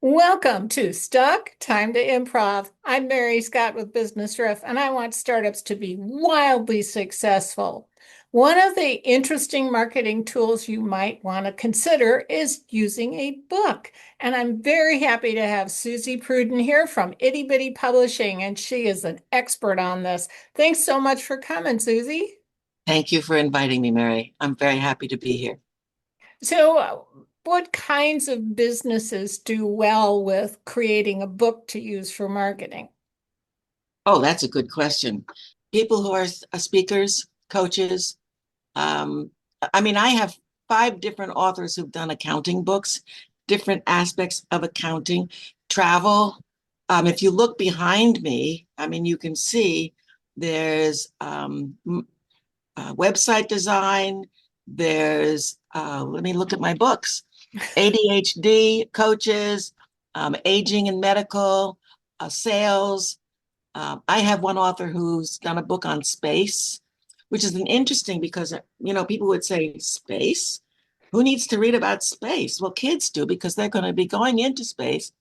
Welcome to Stuck Time to Improv. I'm Mary Scott with Business Riff, and I want startups to be wildly successful. One of the interesting marketing tools you might want to consider is using a book. And I'm very happy to have Suzy Prudden here from Itty Bitty Publishing, and she is an expert on this. Thanks so much for coming, Suzy. Thank you for inviting me, Mary. I'm very happy to be here. What kinds of businesses do well with creating a book to use for marketing? Oh, that's a good question. People who are speakers, coaches. Um, I have five different authors who've done accounting books, different aspects of accounting, travel. If you look behind me, you can see there's website design. Let me look at my books. ADHD coaches, aging and medical, sales. I have one author who's done a book on space, which is an interesting because people would say space. Who needs to read about space? Well, kids do because they're going to be going into space.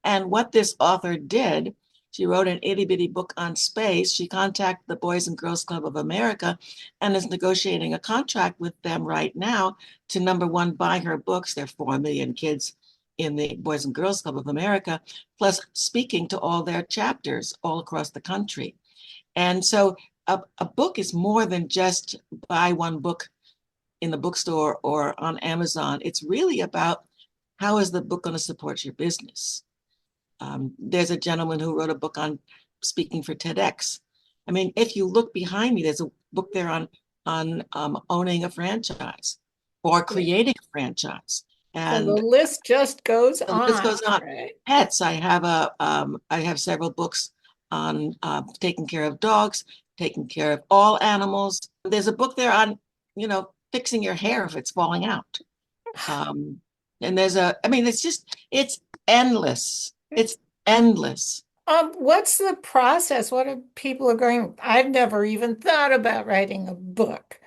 And what this author did, she wrote an itty bitty book on space. She contacted the Boys and Girls Club of America and is negotiating a contract with them right now to number one, buy her books. There are 4 million kids in the Boys and Girls Club of America, plus speaking to all their chapters all across the country. And so a book is more than just buy one book in the bookstore or on Amazon. It's really about how is the book going to support your business? There's a gentleman who wrote a book on speaking for TEDx. If you look behind me, there's a book there on owning a franchise or creating a franchise, And the and list just goes the list on, goes on. right? Pets. I have several books on taking care of dogs, taking care of all animals. There's a book there on fixing your hair if it's falling out. Um, and it's endless. It's endless. What's the process? What are people are going? I've never even thought about writing a book.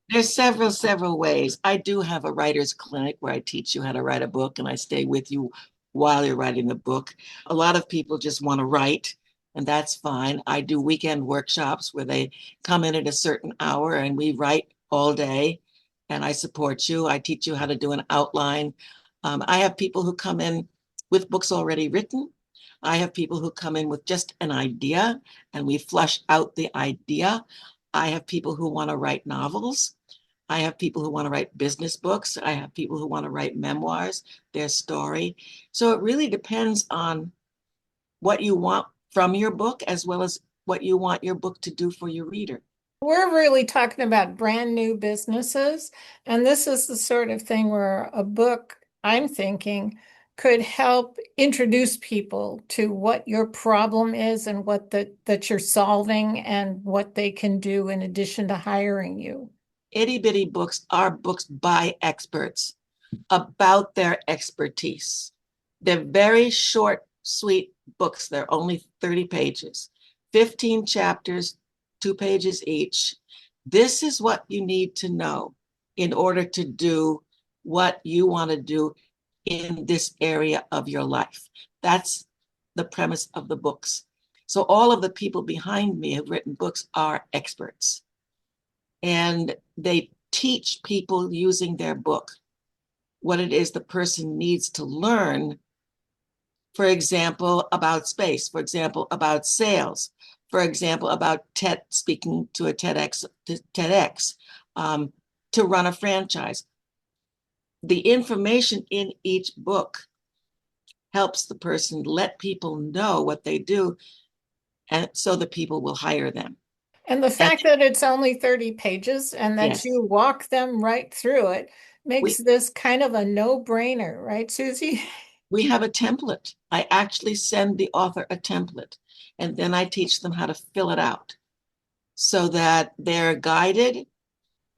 There's several ways. I do have a writer's clinic where I teach you how to write a book and I stay with you while you're writing the book. A lot of people just want to write, and that's fine. I do weekend workshops where they come in at a certain hour and we write all day, and I support you. I teach you how to do an outline. I have people who come in with books already written. I have people who come in with just an idea and we flush out the idea. I have people who want to write novels. I have people who want to write business books. I have people who want to write memoirs, their story. So it really depends on what you want from your book as well as what you want your book to do for your reader. We're really talking about brand new businesses, and this is the sort of thing where a book, I'm thinking, could help introduce people to what your problem is and that you're solving and what they can do in addition to hiring you. Itty bitty books are books by experts about their expertise. They're very short, sweet books. They're only 30 pages, 15 chapters, 2 pages each. This is what you need to know in order to do what you want to do in this area of your life. That's the premise of the books. So all of the people behind me have written books are experts, and they teach people using their book what it is the person needs to learn, for example, about space, for example, about sales, for example, about speaking to a TEDx, um, to run a franchise. The information in each book helps the person let people know what they do, and so the people will hire them. And the And fact that it's only 30 pages and that yes, you walk them right through it makes we this kind of a no-brainer, right, Suzy? we have a template. I actually send the author a template, and then I teach them how to fill it out so that they're guided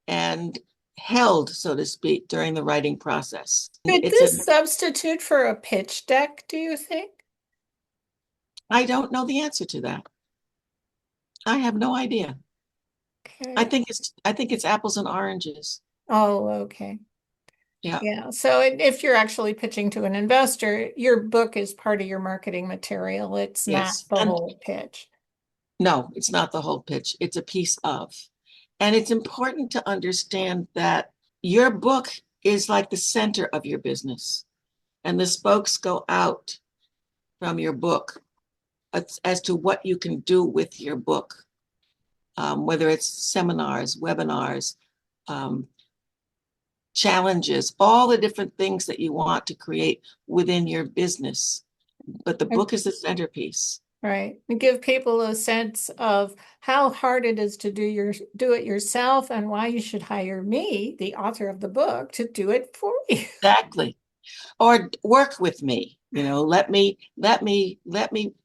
and held, so to speak, during the writing process. Could It's a, this substitute for a pitch deck, do you think? I don't know the answer to that. I have no idea. Okay. I think it's apples and oranges. Oh, okay. Yeah. Yeah. So if you're actually pitching to an investor, your book is part of your marketing material. It's not Yes. the And whole pitch. no, it's not the whole pitch. It's a piece of. And it's important to understand that your book is like the center of your business, and the spokes go out from your book as to what you can do with your book, whether it's seminars, webinars, um, challenges, all the different things that you want to create within your business. But the book is the centerpiece. Right. And give people a sense of how hard it is to do it yourself and why you should hire me, the author of the book, to do it for you. Exactly. Or work with me, let me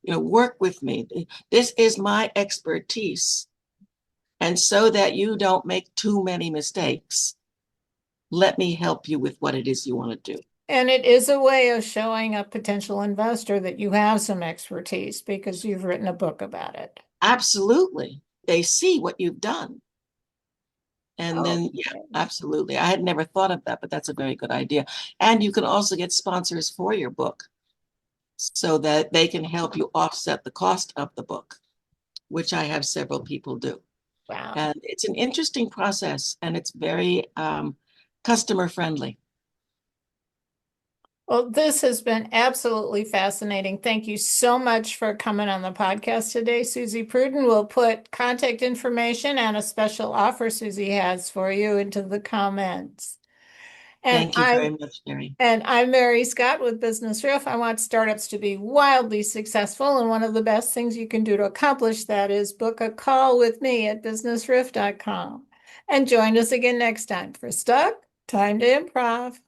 work with me. This is my expertise. And so that you don't make too many mistakes, let me help you with what it is you want to do. And it is a way of showing a potential investor that you have some expertise because you've written a book about it. Absolutely. They see what you've done. And then, yeah, Okay. absolutely. I had never thought of that, but that's a very good idea. And you can also get sponsors for your book so that they can help you offset the cost of the book, which I have several people do. Wow. And it's an interesting process, and it's very customer friendly. Well, this has been absolutely fascinating. Thank you so much for coming on the podcast today. Suzy Prudden will put contact information and a special offer Suzy has for you into the comments. And Thank you very I'm much, Mary. and I'm Mary Scott with Business Riff. I want startups to be wildly successful, and one of the best things you can do to accomplish that is book a call with me at businessriff.com. And join us again next time for Stuck, Time to Improv.